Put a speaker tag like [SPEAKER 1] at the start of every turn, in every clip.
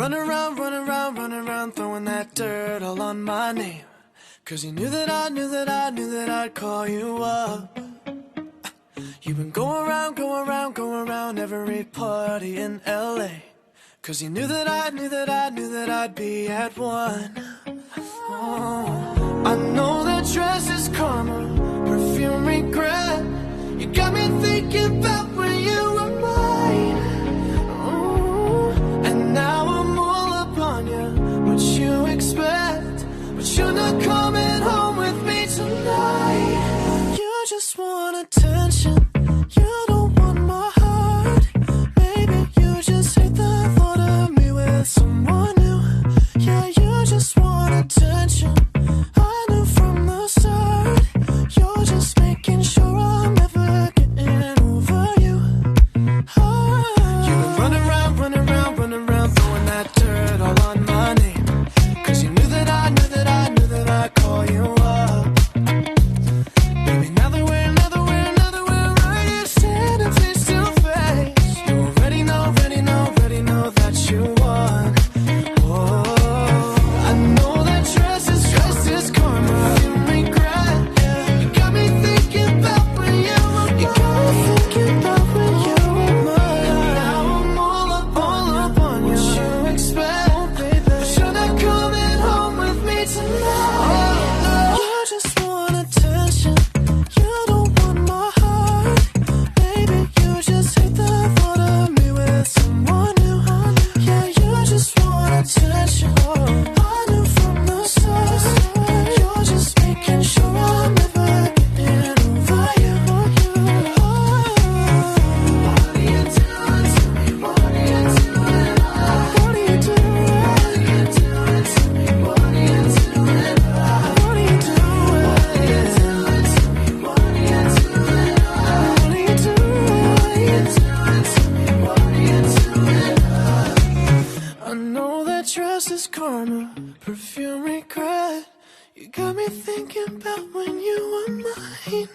[SPEAKER 1] running around, throwing that dirt all on my name. 'Cause you knew that I'd call you up. You've been going around every party in LA. 'Cause you knew that I'd be at one. Oh, I know that dress is karma, perfume regret. You got me thinking about when you were mine. Oh, and now I'm all up on you. What you expect? But you're not coming home with me tonight. You just want attention. You don't want my heart. Maybe you just hate the thought of me with someone new. Yeah, you just want attention. I knew from the start. You're just making sure I'm never getting over you. Oh. You've been running around, throwing that dirt all on my name. 'Cause you knew that I'd call you up. Baby, now that we're right here standing face to face, you already know that you won. Oh, I know that dress is karma, you regret. You got me thinking about when you were mine. Now I'm all up on you. What you expect? But you're not coming home with me tonight. You just want attention. You don't want my heart. Baby, you just hate the thought of me with someone new. Yeah, you just want attention. I knew from the start. You're just making sure I'm never getting over you. What are you doing to me? What are you doing? What are you doing? What are you doing to me? What are you doing? What are you doing? What are you doing to me? What are you doing? What are you doing to me? What are you doing? I know that dress is karma, perfume regret. You got me thinking about when you were mine.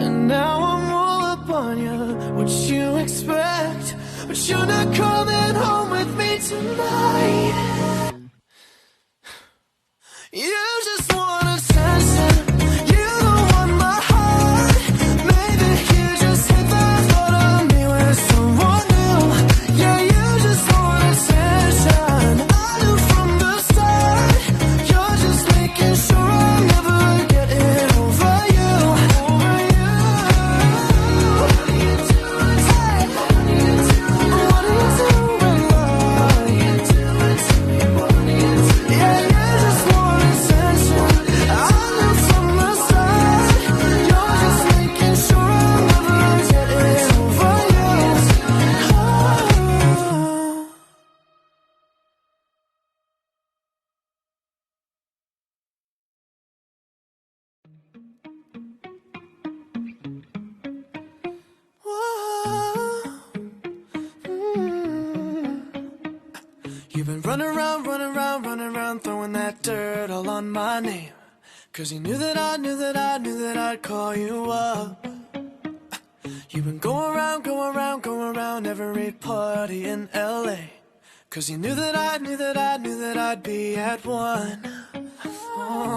[SPEAKER 1] And now I'm all up on you. What you expect? But you're not coming home with me tonight. You just want attention. You don't want my heart. Maybe you just hate the thought of me with someone new. Yeah, you just want attention. I knew from the start. You're just making sure I'm never getting over you. What are you doing? What are you doing? What are you doing? What are you doing to me? What are you doing? Yeah, you just want attention. I knew from the start. You're just making sure I'm never getting over you. You've been running around, throwing that dirt all on my name. 'Cause you knew that I'd call you up. You've been going around every party in LA. 'Cause you knew that I'd be at one.